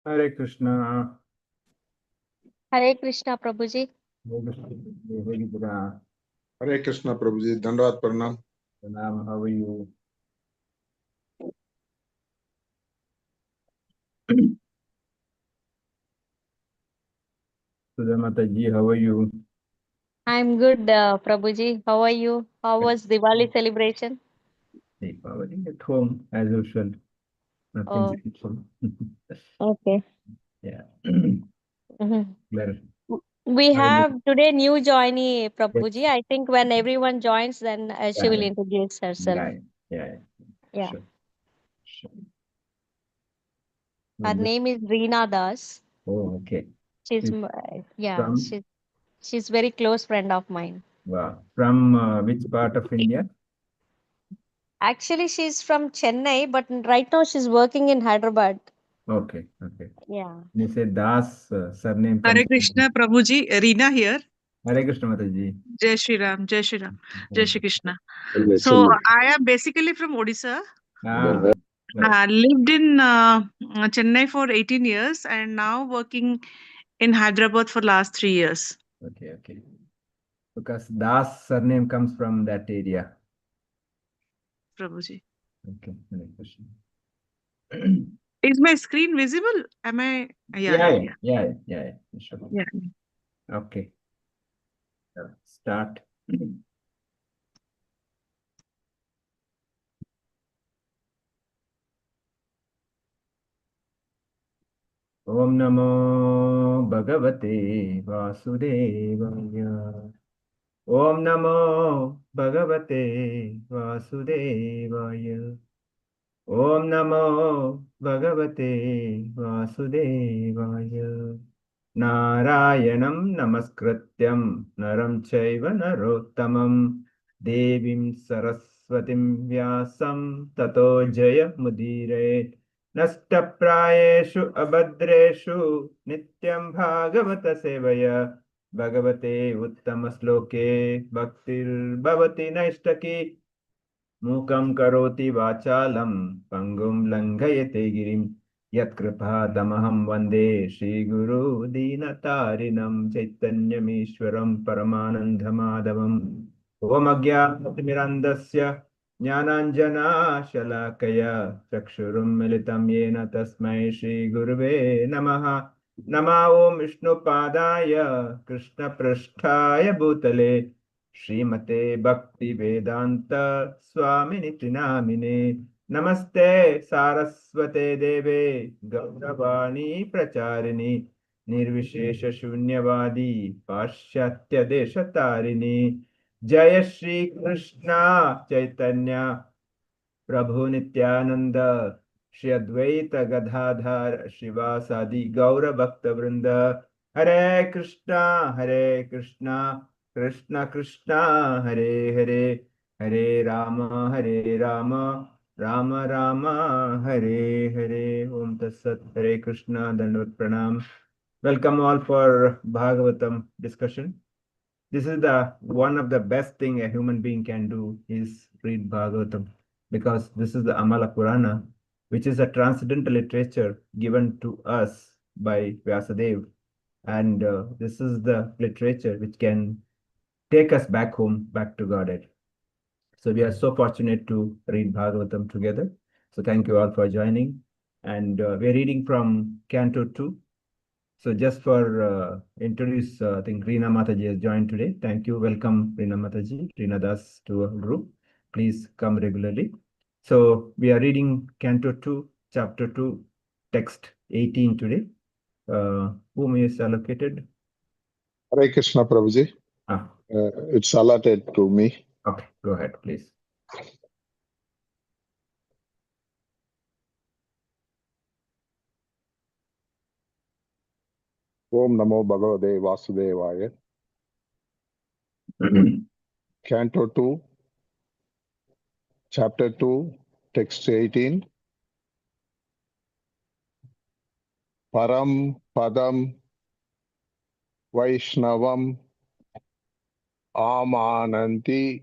Hare Krishna. Hare Krishna, Prabhuji. Hare Krishna, Prabhuji. Dandavat Pranam. Pranam, how are you? Sudhamata-ji, how are you? I'm good, Prabhuji. How are you? How was Diwali celebration? Deepavali at home, as usual. Nothing Oh, special. okay. Yeah. Mhm. Claire. We How are you? have today new joinee, Prabhuji. Yes. I think when everyone joins, then she will Yeah, introduce herself. yeah, yeah. Yeah. Sure. Sure. Her Will name is Reena Das. Oh, okay. She's, She's yeah, from, she's very close friend of mine. wow. From which part of India? Actually, she's from Chennai, but right now she's working in Hyderabad. Okay, okay. Yeah. You say Das, surname Hare comes from Krishna, Prabhuji. Reena here. Hare Krishna Mataji. Jai Shri Ram, Jai Shri Ram, Jai Shri Krishna. Yes, So I am basically from Odisha. Ah, right. Lived in Chennai for 18 years and now working in Hyderabad for last 3 years. Okay, okay. Because Das surname comes from that area. Prabhuji. Okay, Hare Krishna. Is my screen visible? Am I? Yeah. Sure. Yeah. Okay. Start. Om Namo Bhagavate Vasudevaya. Om Namo Bhagavate Vasudevaya. Om Namo Bhagavate Vasudevaya. Narayanam Namaskrityam Naram Chaiva Narottamam Devim Saraswatim Vyasam Tato Jaya Mudire Nashtaprayeshu Abhadreshu Nityam Bhagavata Sevaya Bhagavate Uttamasloke Bhaktir Bhavati Naishtaki Mukam karoti vachalam pangum langhayate girim yatkripādamaham vande Shri Guru Dīnatarinam Chaitanyamīshwaram Paramanandamādhavam Om Ajnānatimirandasya Jnananjana Shalakaya Chakshurum Militam Yena Tasmai Shri Guruve Namaha Nama Om Vishnupadaya Krishna Prasthaya Bhutale Srimate Bhakti Vedanta Swamini Namine Namaste Saraswate Deve Gauravani Pracharini Nirvishesha Shunyavadi Paschatya Desha Jaya Shri Krishna Chaitanya Prabhu Nityananda Shri Advaita Gadadhar Shivasadi Gaura Bhakta Vrinda Hare Krishna Krishna Krishna Hare Hare Hare Rama Rama Rama Hare Hare Om Tat Sat Hare Krishna Dandavat Pranam. Welcome all for Bhagavatam discussion. This is the one of the best thing a human being can do is read Bhagavatam, because this is the Amala Purana, which is a transcendental literature given to us by Vyasadeva, and this is the literature which can take us back home, back to Godhead. So we are so fortunate to read Bhagavatam together. So thank you all for joining, and we're reading from Canto 2. So just for introduce, I think Reena Mataji has joined today. Thank you. Welcome, Reena Mataji, Reena Das to our group. Please come regularly. So we are reading Canto 2, Chapter 2, Text 18 today. Whom is allocated? Hare Krishna, Prabhuji. It's allotted to me. Okay, go ahead, please. Om Namo Bhagavate Vasudevaya. Canto 2, Chapter 2, Text 18. Param Padam Vaishnavam Amananti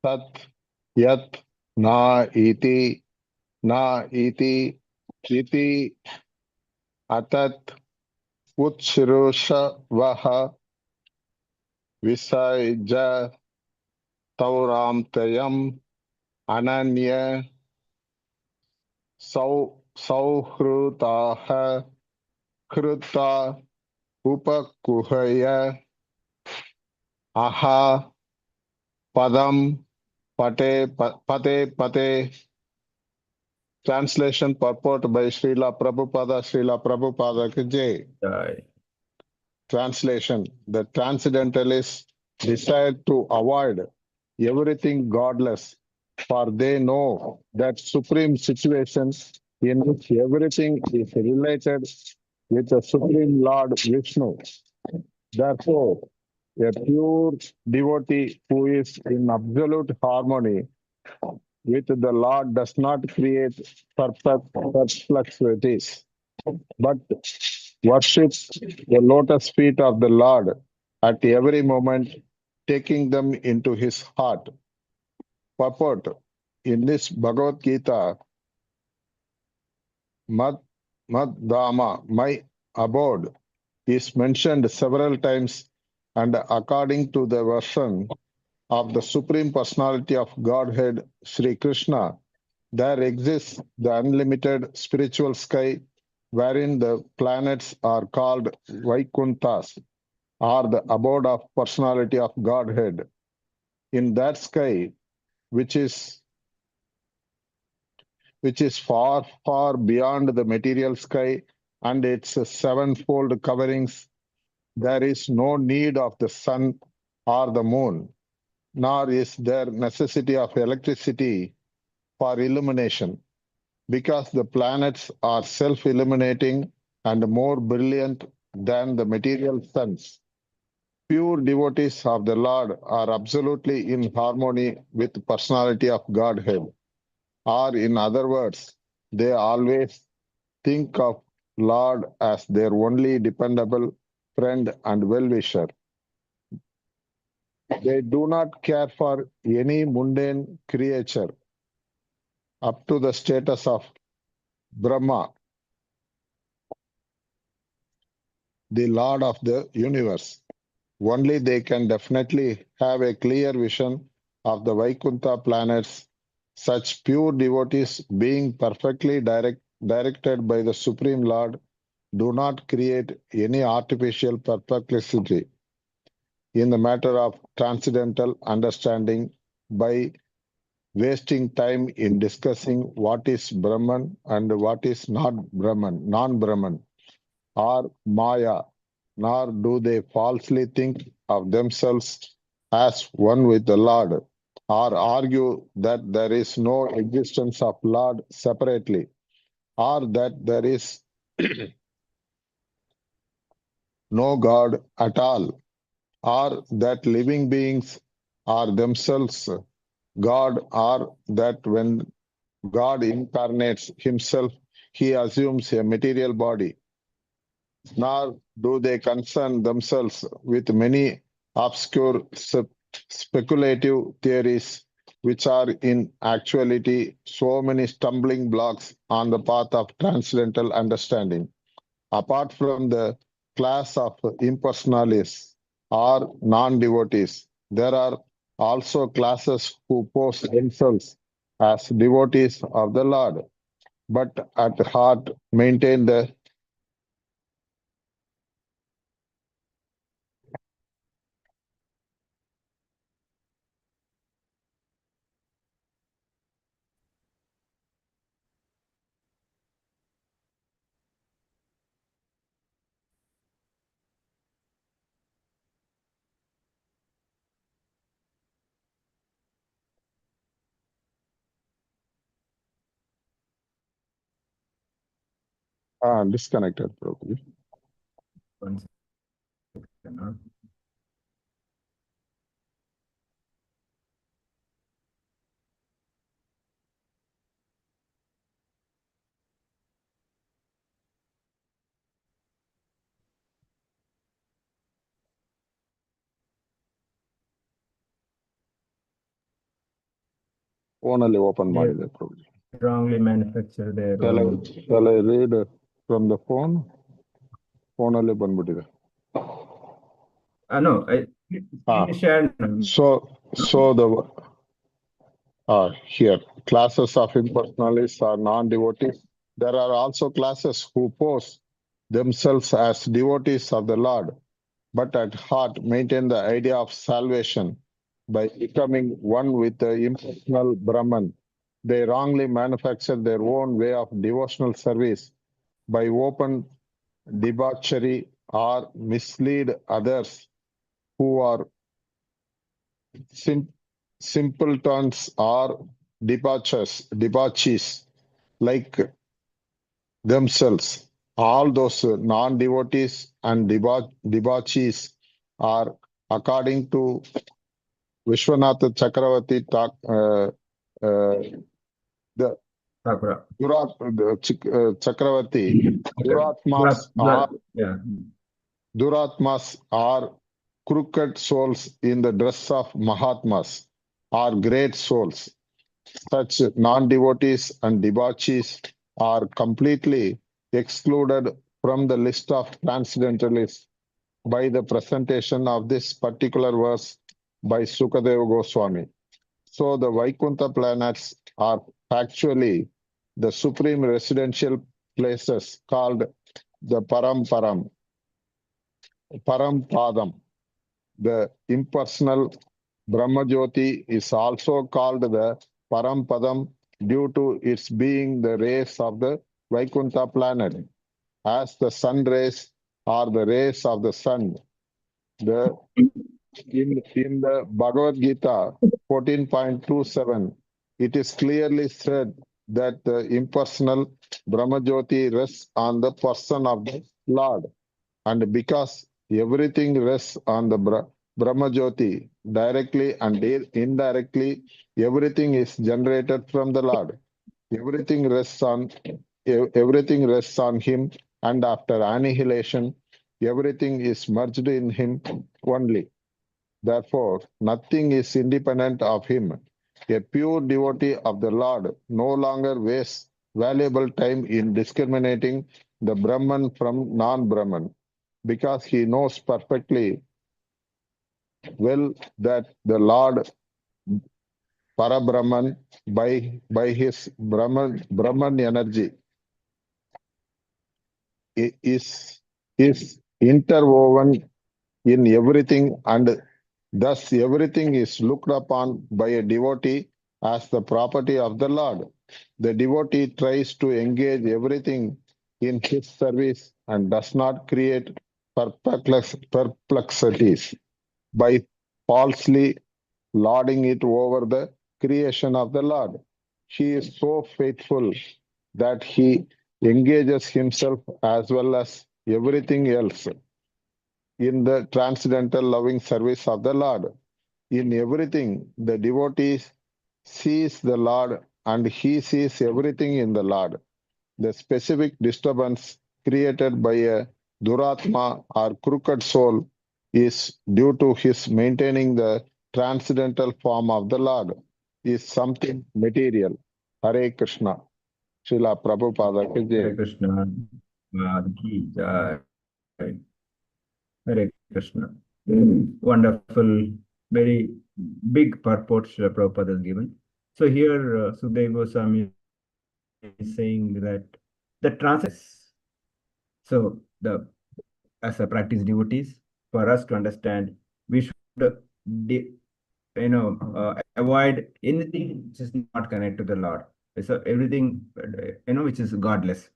Tat Yat Na Iti Iti Kriti Atat Utshirusha Visaija Tauramtayam Ananya Sauhrutaha Kruta Upakuhaya Aha Padam Pate. Translation purport by Srila Prabhupada ki Jai. Translation: the transcendentalists decide to avoid everything godless, for they know that supreme situations in which everything is related with the Supreme Lord Vishnu. Therefore, a pure devotee who is in absolute harmony with the Lord does not create perplexities, but worships the lotus feet of the Lord at every moment, taking them into his heart. Purport: in this Bhagavad Gita, Mad Dhamma, my abode, is mentioned several times, and according to the version of the Supreme Personality of Godhead, Sri Krishna, there exists the unlimited spiritual sky wherein the planets are called Vaikunthas, or the abode of personality of Godhead. In that sky, which is far, far beyond the material sky and its sevenfold coverings, there is no need of the sun or the moon, nor is there necessity of electricity for illumination, because the planets are self-illuminating and more brilliant than the material suns. Pure devotees of the Lord are absolutely in harmony with the personality of Godhead, or in other words, they always think of Lord as their only dependable friend and well-wisher. They do not care for any mundane creature up to the status of Brahma, the Lord of the universe. Only they can definitely have a clear vision of the Vaikuntha planets. Such pure devotees, being perfectly directed by the Supreme Lord, do not create any artificial perplexity in the matter of transcendental understanding by wasting time in discussing what is Brahman and what is not Brahman, non-Brahman, or Maya, nor do they falsely think of themselves as one with the Lord, or argue that there is no existence of Lord separately, or that there is no God at all, or that living beings are themselves God, or that when God incarnates himself, he assumes a material body. Nor do they concern themselves with many obscure speculative theories, which are in actuality so many stumbling blocks on the path of transcendental understanding. Apart from the class of impersonalists or non-devotees, there are also classes who pose themselves as devotees of the Lord, but at heart maintain the disconnected probably. One second, huh? Only open They ಮಾಡಿದೆ probably. wrongly manufacture their Shall own. I read? from the phone. Phone alle ಬಂದ್ಬಿಟ್ಟಿದೆ. No, Ah, shared. so the here classes of impersonalists are non-devotees. There are also classes who pose themselves as devotees of the Lord, but at heart maintain the idea of salvation by becoming one with the impersonal Brahman. They wrongly manufacture their own way of devotional service by open debauchery or mislead others who are simpletons or debauchees like themselves. All those non-devotees and debauchees are, according to Vishwanatha Chakravarti, the Thakura. Chakravarti, Okay. Yeah. Duratmas are crooked souls in the dress of Mahatmas, are great souls. Such non-devotees and debauchees are completely excluded from the list of transcendentalists by the presentation of this particular verse by Sukadeva Goswami. So the Vaikuntha planets are actually the supreme residential places called the Param Padam. The impersonal Brahmajyoti is also called the Parampadam due to its being the rays of the Vaikuntha planet. As the sun rays are the rays of the sun. The in the Bhagavad Gita 14.27, it is clearly said that the impersonal Brahmajyoti rests on the person of the Lord. And because everything rests on the Brahmajyoti, directly and indirectly, everything is generated from the Lord. Everything rests on him, and after annihilation, everything is merged in him only. Therefore, nothing is independent of him. A pure devotee of the Lord no longer wastes valuable time in discriminating the Brahman from non-Brahman, because he knows perfectly well that the Lord Parabrahman, by his Brahman energy, is interwoven in everything, and thus everything is looked upon by a devotee as the property of the Lord. The devotee tries to engage everything in his service and does not create perplexities by falsely lording it over the creation of the Lord. He is so faithful that he engages himself as well as everything else in the transcendental loving service of the Lord. In everything, the devotee sees the Lord and he sees everything in the Lord. The specific disturbance created by a Duratma or crooked soul is due to his maintaining the transcendental form of the Lord, is something material. Hare Krishna. Srila Prabhupada ki jai. Hare Krishna. Ki jai. Hare Krishna. Wonderful, very big purport Srila Prabhupada has given. So here, Sukadeva Goswami is saying that the transcendence. So the as a practice devotees, for us to understand, we should avoid anything which is not connected to the Lord. So everything which is godless.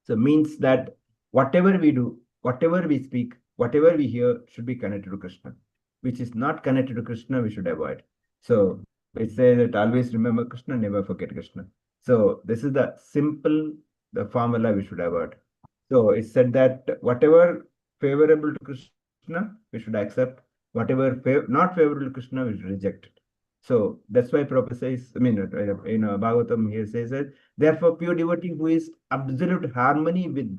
So means that whatever we do, whatever we speak, whatever we hear should be connected to Krishna. Which is not connected to Krishna, we should avoid. So it says that always remember Krishna, never forget Krishna. So this is the simple the formula we should avoid. So it said that whatever favorable to Krishna, we should accept. Whatever not favorable to Krishna, we should reject it. So that's why Prabhupada says, Bhagavatam here says that, therefore, pure devotee who is absolute harmony with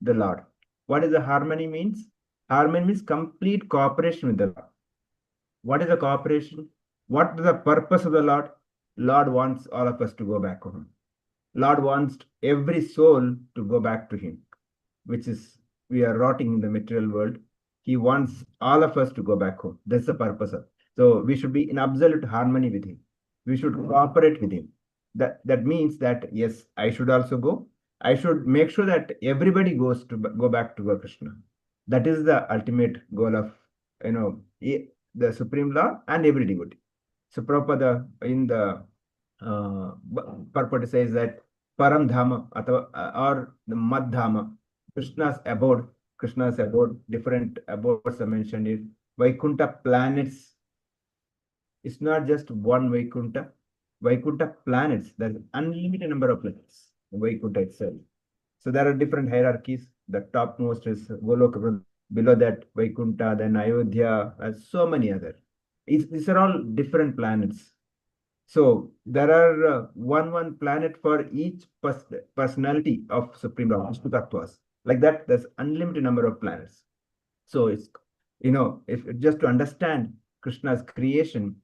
the Lord. What is the harmony means? Harmony means complete cooperation with the Lord. What is the cooperation? What is the purpose of the Lord? Lord wants all of us to go back home. Lord wants every soul to go back to him, which is we are rotting in the material world. He wants all of us to go back home. That's the purpose of. So we should be in absolute harmony with him. We should cooperate with him. That means that yes, I should also go. I should make sure that everybody goes to go back to Krishna. That is the ultimate goal of the Supreme Lord and every devotee. So Prabhupada in the purport says that Param Dhama or the Mad Dhama, Krishna's abode, different abodes are mentioned in Vaikuntha planets. It's not just one Vaikuntha. Vaikuntha planets, there's unlimited number of planets in Vaikuntha itself. So there are different hierarchies. The topmost is Goloka, below that Vaikuntha, then Ayodhya, and so many other. These are all different planets. So there are one planet for each personality of Supreme Lord, Vishnu Tattvas. Like that, there's unlimited number of planets. So it's if just to understand Krishna's creation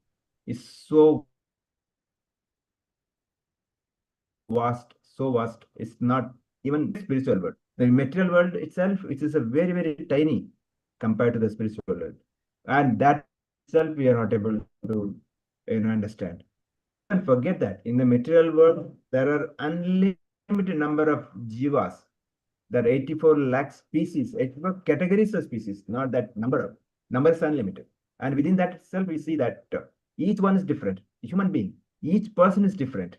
is so vast. It's not even spiritual world. The material world itself, it is a very, very tiny compared to the spiritual world. And that itself we are not able to understand. And forget that in the material world, there are unlimited number of jivas. There are 84 lakh species, 84 categories of species, not that number. Number is unlimited. And within that itself, we see that each one is different. Human being, each person is different.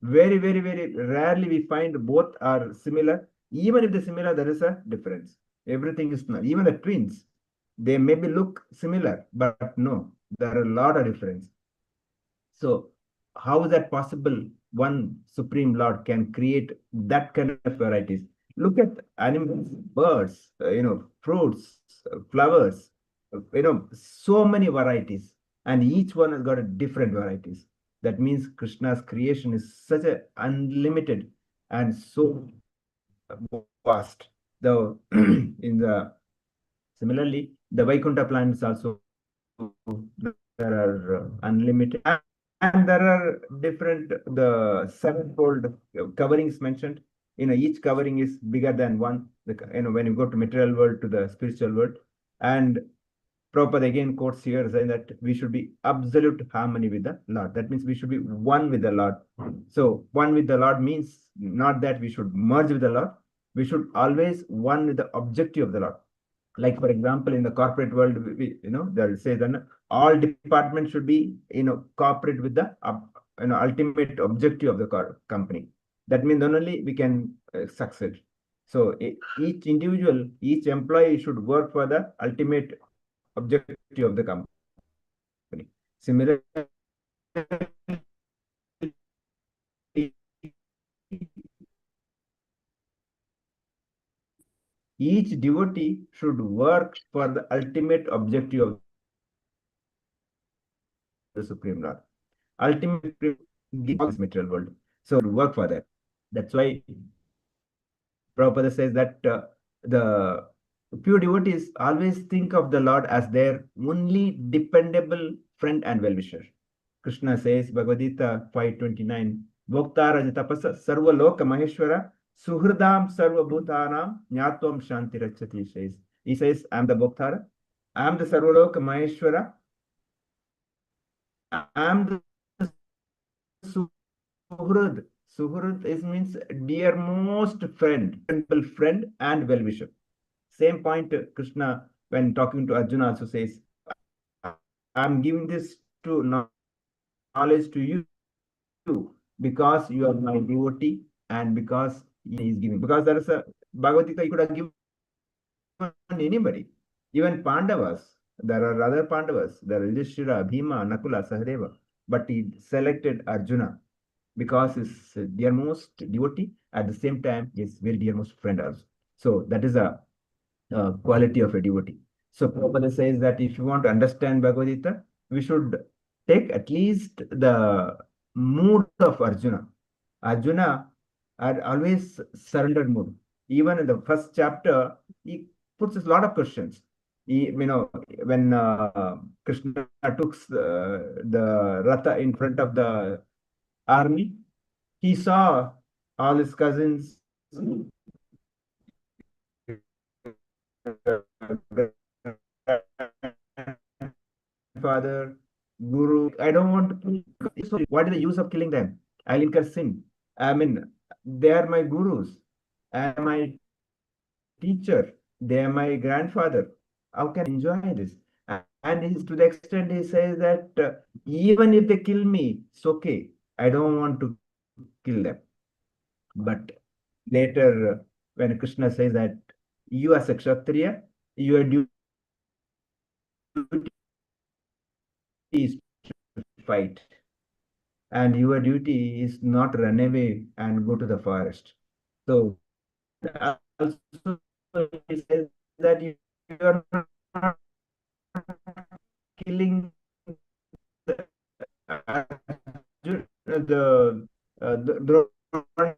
Very, very, very rarely we find both are similar. Even if they're similar, there is a difference. Everything is not. Even the twins, they maybe look similar, but no, there are a lot of difference. So how is that possible? One Supreme Lord can create that kind of varieties. Look at animals, birds, fruits, flowers, so many varieties, and each one has got a different varieties. That means Krishna's creation is such a unlimited and so vast. Though similarly, the Vaikuntha planets also there are unlimited, and there are different the sevenfold coverings mentioned. Each covering is bigger than one. When you go to material world to the spiritual world, and Prabhupada again quotes here saying that we should be absolute harmony with the Lord. That means we should be one with the Lord. So one with the Lord means not that we should merge with the Lord. We should always one with the objective of the Lord. Like for example, in the corporate world, there say that all departments should be cooperate with the ultimate objective of the company. That means not only we can succeed. So each individual, each employee should work for the ultimate objective of the company. Similarly, each devotee should work for the ultimate objective of the Supreme Lord. Ultimate this material world. So work for that. That's why Prabhupada says that the pure devotees always think of the Lord as their only dependable friend and well-wisher. Krishna says, Bhagavad Gita 5:29, Bhoktara Jatapasa Sarva Loka Maheshwara Suhridam Sarva Bhutanam Nyatvam Shanti Rachati says. He says, I am the Bhoktara, I am the Sarva Loka Maheshwara, I am the Suhrud. Suhrud means dearmost friend and well-wisher. Same point Krishna, when talking to Arjuna, also says, I am giving this knowledge to you because you are my devotee and because he is giving. Because there is a Bhagavad Gita, he could have given anybody, even Pandavas. There are other Pandavas, there are Yudhishthira, Bhima, Nakula, Sahadeva, but he selected Arjuna because he's dearmost devotee, at the same time, he's very dearmost friend also. So that is a quality of a devotee. So Prabhupada says that if you want to understand Bhagavad Gita, we should take at least the mood of Arjuna. Arjuna had always surrendered mood. Even in the first chapter, he puts a lot of questions. When Krishna took the Ratha in front of the army, he saw all his cousins, grandfather, guru. I don't want to kill. What is the use of killing them? I'll incur sin. I mean, they are my gurus and my teacher. They are my grandfather. How can I enjoy this? And he's to the extent he says that even if they kill me, it's okay. I don't want to kill them. But later, when Krishna says that you as a Kshatriya, your duty is to fight, and your duty is not run away and go to the forest. So also he says that you are not killing the Drona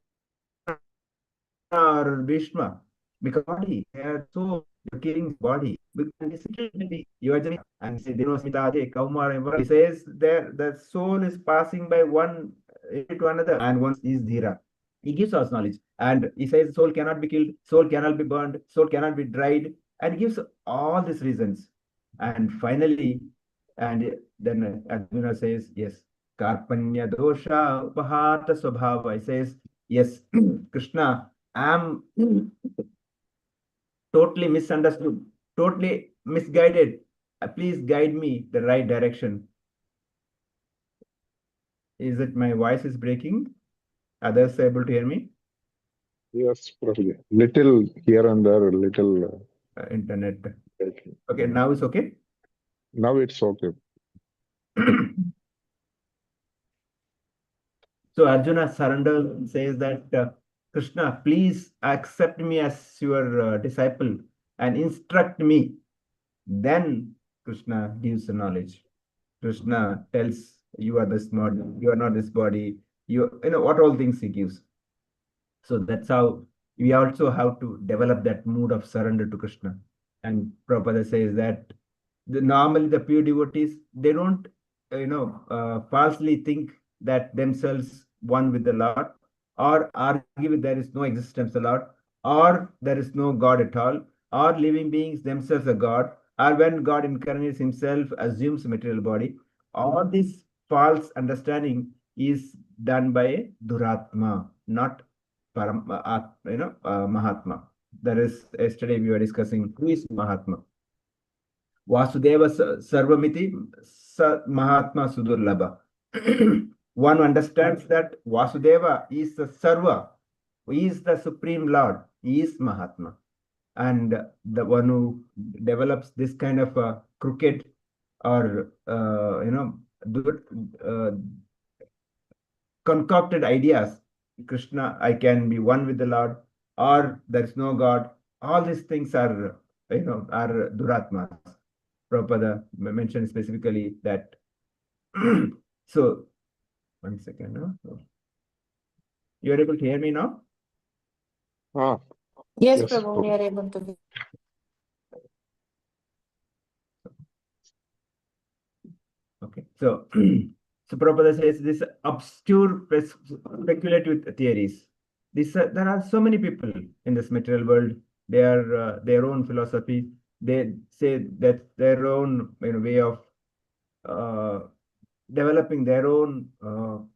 or Bhishma because body they are so you're killing his body because you are just and say Dinosmitade Kaumara. He says there the soul is passing by one to another and one is Dhira. He gives us knowledge and he says soul cannot be killed, soul cannot be burned, soul cannot be dried, and gives all these reasons. And finally, and then Arjuna says, yes, Karpanya dosha upahata swabhava. He says, yes, Krishna, I'm totally misunderstood, totally misguided. Please guide me the right direction. Is it my voice is breaking? Others able to hear me? Yes, Prabhuji. Little here and there, little. Internet. Okay. Okay, now it's okay. Now it's okay. So Arjuna surrender says that Krishna, please accept me as your disciple and instruct me. Then Krishna gives the knowledge. Krishna tells you are this body, you are not this body. You know what all things he gives. So that's how we also have to develop that mood of surrender to Krishna. And Prabhupada says that normally the pure devotees, they don't, falsely think that themselves one with the Lord or argue with there is no existence of the Lord or there is no God at all or living beings themselves a God or when God incarnates himself assumes material body. All this false understanding is done by a Duratma, not Mahatma. That is, yesterday we were discussing who is Mahatma. Vasudeva Sarvamiti Mahatma Sudurlabha. One understands that Vasudeva is the Sarva, he is the Supreme Lord, he is Mahatma. And the one who develops this kind of crooked or, concocted ideas, Krishna, I can be one with the Lord, or there is no God. All these things are, are duratmas. Prabhupada mentioned specifically that. So, 1 second. No? You are able to hear me now? Yes, Yes, Prabhu, we are able to. Okay. So, so Prabhupada says this obscure speculative theories. There are so many people in this material world. They are their own philosophy. They say that their own way of uh, developing their own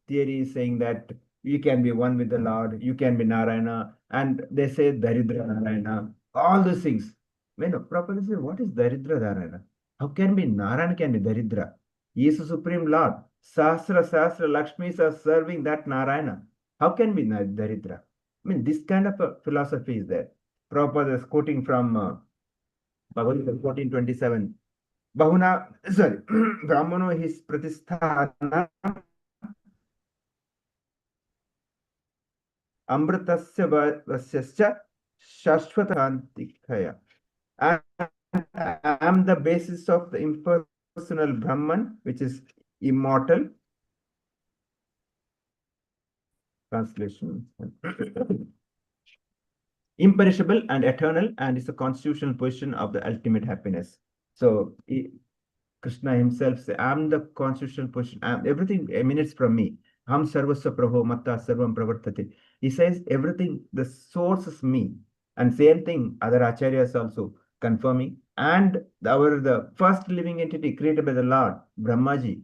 theories, saying that you can be one with the Lord, you can be Narayana, and they say Daridra Narayana, all those things. Prabhupada says, what is Daridra Narayana? How can be Narayana can be Daridra? He is the Supreme Lord. Sahasra Lakshmis are serving that Narayana. How can be Daridra? This kind of a philosophy is there. Prabhupada is quoting from Bhagavatam 14:27. Bahuna, sorry, Brahmano his pratisthana amritasya vasyascha shashvatantikaya. I am the basis of the impersonal Brahman, which is immortal. Translation. Imperishable and eternal, and is the constitutional position of the ultimate happiness. So Krishna himself says, I'm the constitutional position. Everything emanates from me. Ham sarvasya prabho matta sarvam pravartate. He says everything, the source is me. And same thing, other acharyas also confirming. And the first living entity created by the Lord, Brahmaji,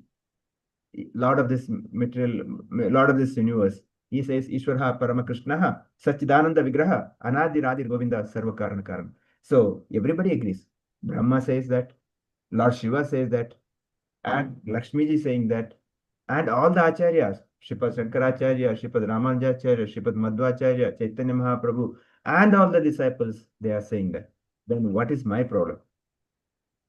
Lord of this material, Lord of this universe. He says, Ishwarha Paramakrishnaha, Satchidananda Vigraha, Anadi Radir Govinda Sarva Karana Karan. So everybody agrees. Brahma says that, Lord Shiva says that, and Lakshmiji saying that, and all the acharyas, Sripad Shankaracharya, Sripad Ramanujacharya, Sripad Madhvacharya, Chaitanya Mahaprabhu, and all the disciples, they are saying that. Then what is my problem?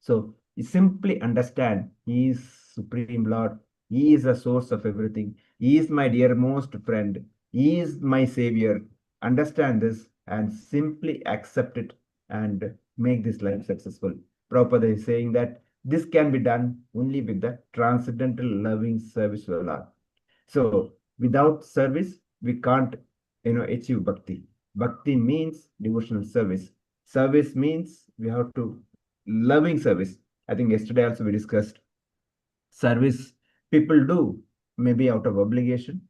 So you simply understand He is Supreme Lord. He is the source of everything. He is my dearmost friend. He is my Savior. Understand this and simply accept it and make this life successful. Prabhupada is saying that this can be done only with the transcendental loving service to the Lord. So without service, we can't, achieve bhakti. Bhakti means devotional service. Service means we have to loving service. I think yesterday also we discussed service people do maybe out of obligation,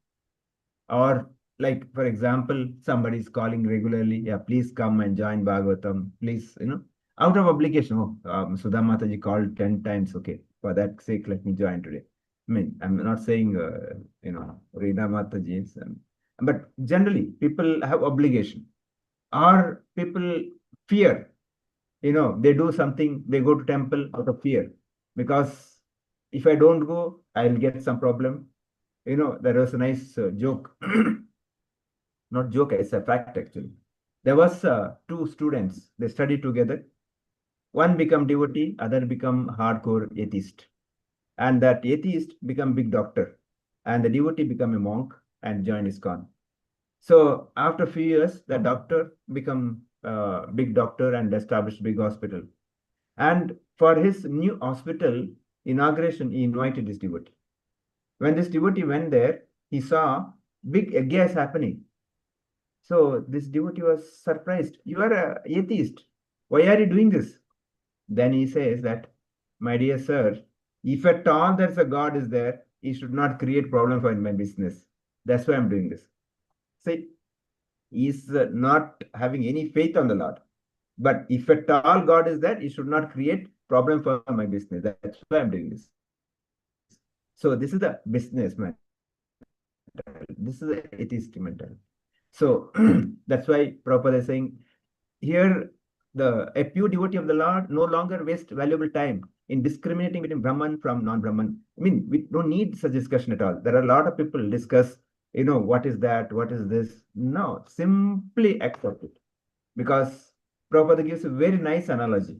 or like for example somebody is calling regularly, yeah, please come and join Bhagavatam, please, out of obligation. Oh, Sudha Mataji called 10 times, okay, for that sake let me join today. I mean, I'm not saying Rina Mataji is, but generally people have obligation, or people fear, they do something, they go to temple out of fear, because if I don't go, I'll get some problem. There was a nice joke, not joke, it's a fact actually. There was two students, they studied together. One become devotee, other become hardcore atheist. And that atheist become big doctor, and the devotee become a monk and join ISKCON. So after a few years, the doctor become big doctor and established big hospital. And for his new hospital inauguration, he invited this devotee. When this devotee went there, he saw big yajna is happening. So this devotee was surprised. You are an atheist. Why are you doing this? Then he says that, my dear sir, if at all there's a God is there, he should not create problem for my business. That's why I'm doing this. See, he's not having any faith on the Lord. But if at all God is there, he should not create problem for my business. That's why I'm doing this. So this is the business mentality. This is the atheist mentality. So that's why Prabhupada is saying here, a pure devotee of the Lord no longer waste valuable time in discriminating between Brahman from non-Brahman. I mean, we don't need such discussion at all. There are a lot of people discuss, what is that? What is this? No, simply accept it. Because Prabhupada gives a very nice analogy.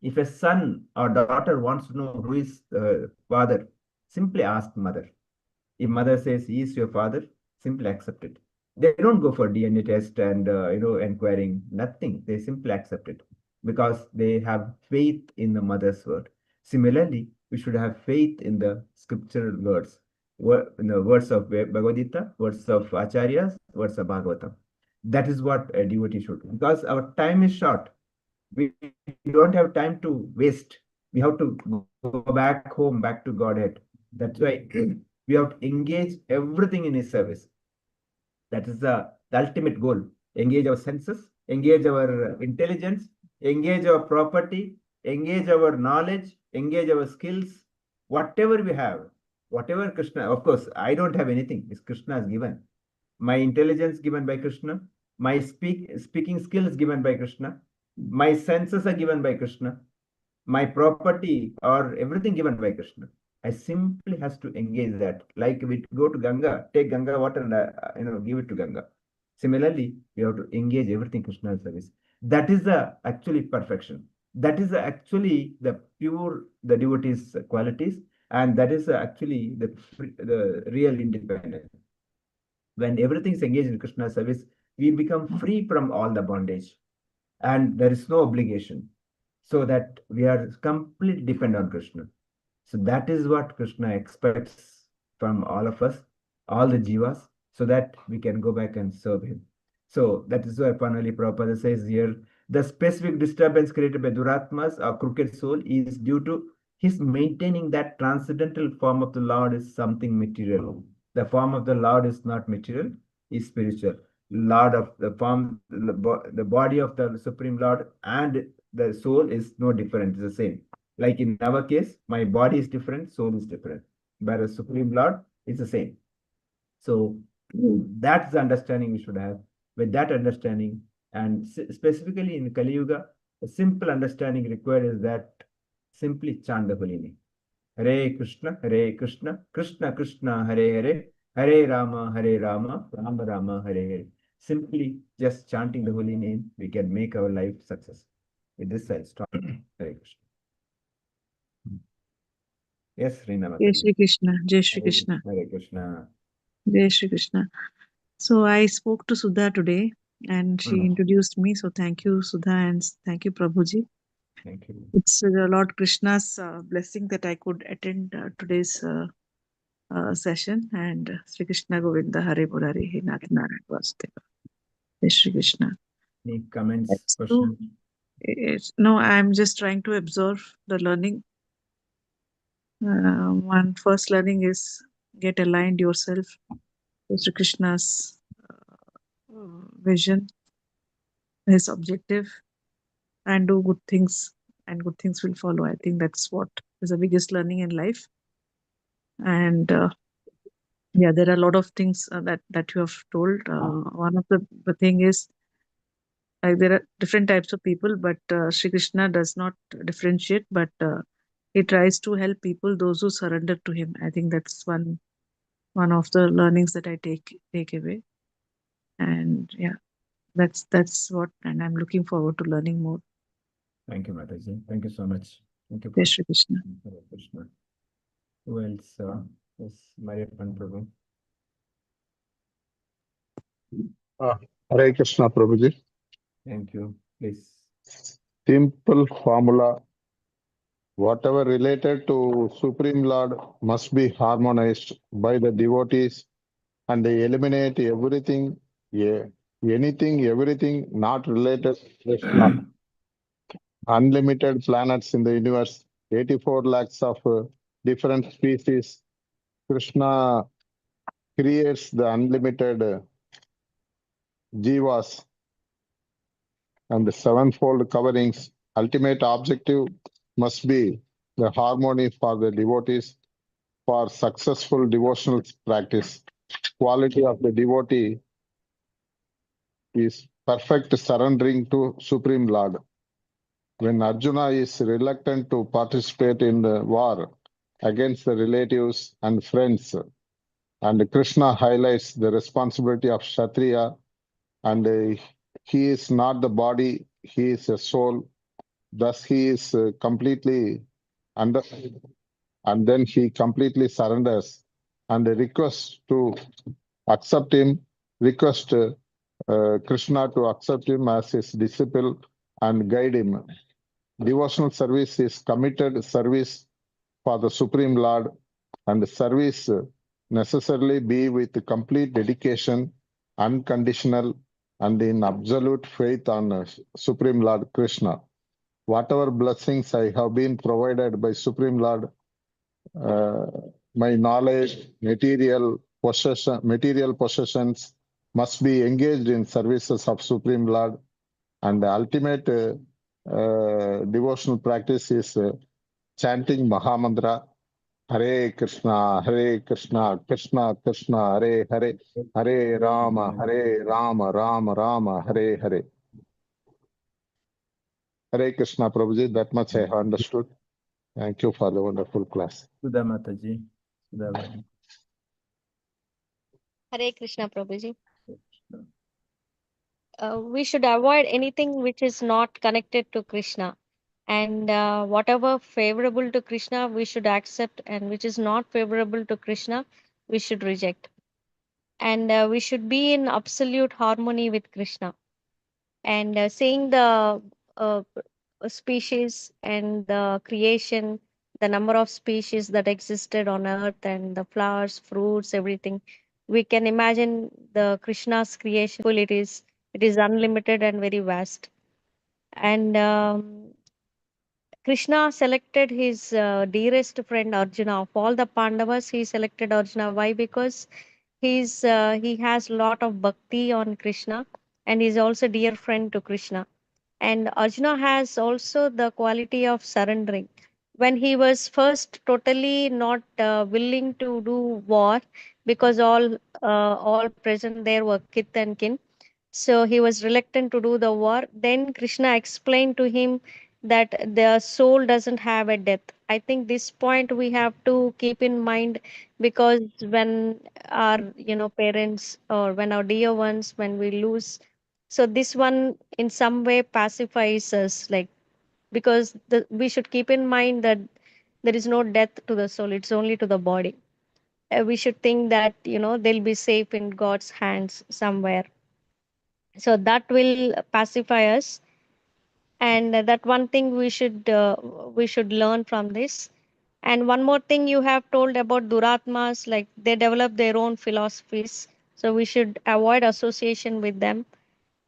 If a son or daughter wants to know who is father, simply ask mother. If mother says he is your father, simply accept it. They don't go for DNA test and inquiring, nothing. They simply accept it because they have faith in the mother's word. Similarly, we should have faith in the scriptural words, in the words of Bhagavad Gita, words of Acharyas, words of Bhagavatam. That is what a devotee should do. Because our time is short. We don't have time to waste. We have to go back home, back to Godhead. That's why we have to engage everything in His service. That is the ultimate goal. Engage our senses, engage our intelligence, engage our property, engage our knowledge, engage our skills, whatever we have, whatever Krishna. Of course, I don't have anything. It's Krishna has given. My intelligence given by Krishna, my speaking skills given by Krishna, my senses are given by Krishna, my property or everything given by Krishna. I simply has to engage that. Like we go to Ganga, take Ganga water and give it to Ganga. Similarly, we have to engage everything Krishna service. That is the actually perfection. That is actually the devotee's qualities, and that is actually the real independence. When everything is engaged in Krishna service, we become free from all the bondage, and there is no obligation, so that we are completely dependent on Krishna. So that is what Krishna expects from all of us, all the jivas, so that we can go back and serve him. So that is why finally Prabhupada says here, the specific disturbance created by Duratmas, or crooked soul, is due to his maintaining that transcendental form of the Lord is something material. The form of the Lord is not material, is spiritual. Lord of the form, the body of the Supreme Lord and the soul is no different, it's the same. Like in our case, my body is different, soul is different. Whereas Supreme Lord is the same. So that's the understanding we should have. With that understanding, and specifically in Kali Yuga, a simple understanding required is that simply chant the holy name. Hare Krishna, Krishna Krishna, Hare Hare, Hare Rama, Rama Rama, Hare Hare. Simply just chanting the holy name, we can make our life success. With this, I'll stop. Hare Krishna. Yes, Reena Jai Mataji. Shri Krishna. Jai Shri Krishna. Hare Krishna. Jai Shri Krishna. So I spoke to Sudha today and she introduced me. So thank you, Sudha, and thank you, Prabhuji. Thank you. It's Lord Krishna's blessing that I could attend today's session. And Sri Krishna Govinda Hare Murari He Nath Narayan Vasudeva. Jai Shri Krishna. Any comments, Let's questions? No, I'm just trying to absorb the learning. One first learning is get aligned yourself to Sri Krishna's vision, his objective, and do good things, and good things will follow. I think that's what is the biggest learning in life. And yeah, there are a lot of things that you have told. One of the thing is, like, there are different types of people, but Sri Krishna does not differentiate, but he tries to help people, those who surrender to him. I think that's one of the learnings that I take away. And yeah, that's what, and I'm looking forward to learning more. Thank you, Mataji. Thank you so much. Thank you. Jai Shri Krishna. Hare Krishna. Who else? Yes, Mariappan Prabhu. Hare Krishna, Prabhuji. Thank you. Please. Simple formula. Whatever related to Supreme Lord must be harmonized by the devotees and they eliminate everything, everything not related to Krishna. Unlimited planets in the universe, 84 lakhs of different species. Krishna creates the unlimited jivas and the sevenfold coverings. Ultimate objective must be the harmony for the devotees for successful devotional practice. Quality of the devotee is perfect surrendering to Supreme Lord. When Arjuna is reluctant to participate in the war against the relatives and friends, and Krishna highlights the responsibility of Kshatriya, and he is not the body, he is a soul. Thus, he is completely under, and then he completely surrenders and requests to accept him, request Krishna to accept him as his disciple and guide him. Devotional service is committed service for the Supreme Lord, and the service necessarily be with complete dedication, unconditional, and in absolute faith on Supreme Lord Krishna. Whatever blessings I have been provided by Supreme Lord, my knowledge, material possessions must be engaged in services of Supreme Lord, and the ultimate devotional practice is chanting Mahamantra, Hare Krishna, Krishna Krishna, Hare Hare, Hare Rama, Rama Rama, Hare Hare. Hare Krishna, Prabhuji, that much I have understood. Thank you for the wonderful class. Sudha Mataji. Sudha Bhagi. Hare Krishna, Prabhuji. We should avoid anything which is not connected to Krishna. And whatever favorable to Krishna, we should accept, and which is not favorable to Krishna, we should reject. And we should be in absolute harmony with Krishna. And seeing the species and the creation, the number of species that existed on earth, and the flowers, fruits, everything, we can imagine the Krishna's creation. It is unlimited and very vast. And Krishna selected his dearest friend Arjuna. Of all the Pandavas, he selected Arjuna. Why? Because he has lot of bhakti on Krishna, and he's also dear friend to Krishna. And Arjuna has also the quality of surrendering. When he was first totally not willing to do war, because all present there were kith and kin, so he was reluctant to do the war. Then Krishna explained to him that the soul doesn't have a death. I think this point we have to keep in mind, because when our parents, or when our dear ones, when we lose, so this one in some way pacifies us, like, because we should keep in mind that there is no death to the soul, it's only to the body. We should think that they'll be safe in God's hands somewhere, so that will pacify us. And that one thing we should learn from this. And one more thing you have told about duratmas, like they develop their own philosophies, so we should avoid association with them.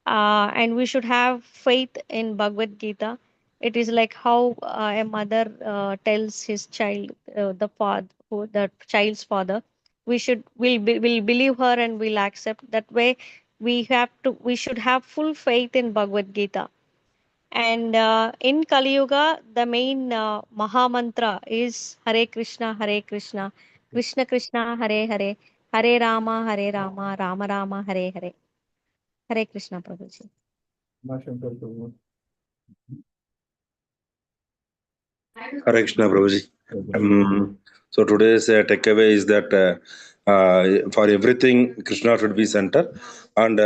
And we should have faith in Bhagavad Gita. It is like how a mother tells his child, the child's father. Will believe her and will accept. That way, we should have full faith in Bhagavad Gita. And in Kali Yuga, the main Maha Mantra is Hare Krishna, Hare Krishna, Krishna Krishna, Hare Hare, Hare Rama, Hare Rama, Rama Rama, Hare Hare. Hare Krishna, Prabhuji. Mashankar Prabhu. Hare Krishna, Prabhuji. Hare Krishna. So today's takeaway is that for everything, Krishna should be center, and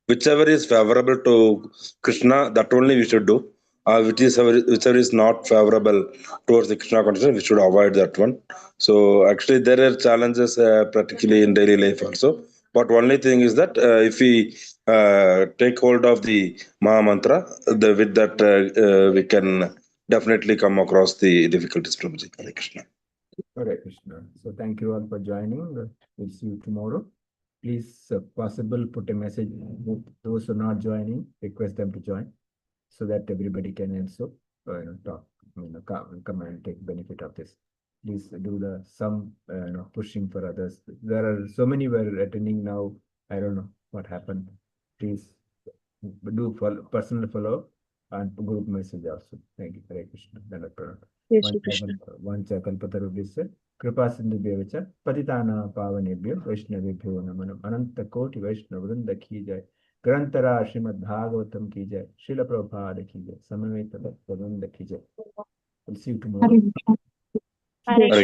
whichever is favorable to Krishna, that only we should do. Whichever is not favorable towards the Krishna consciousness, we should avoid that one. So actually, there are challenges, particularly in daily life also. But only thing is that if we take hold of the Maha Mantra, with that we can definitely come across the difficulties, Prabhuji. Hare Krishna. Hare Krishna. So thank you all for joining. We'll see you tomorrow. Please, possible, put a message. Those who are not joining, request them to join, so that everybody can also talk, come and take benefit of this. Please do some pushing for others. There are so many were attending now. I don't know what happened. Please do personal follow and group message also. Thank you. Hare Krishna. Jai Shri Krishna. Vancha kalpatarubhisya kripa sindhubhyo cha patitana pavanebhyo vaishnavebhyo namo namo ananta koti vaishnavvrinda ki jai grantara Srimad Bhagavatam ki jai Srila Prabhupada ki jai Samaveta Bhaktivinoda ki jai. We'll see you tomorrow. Hare Krishna. Hare Hare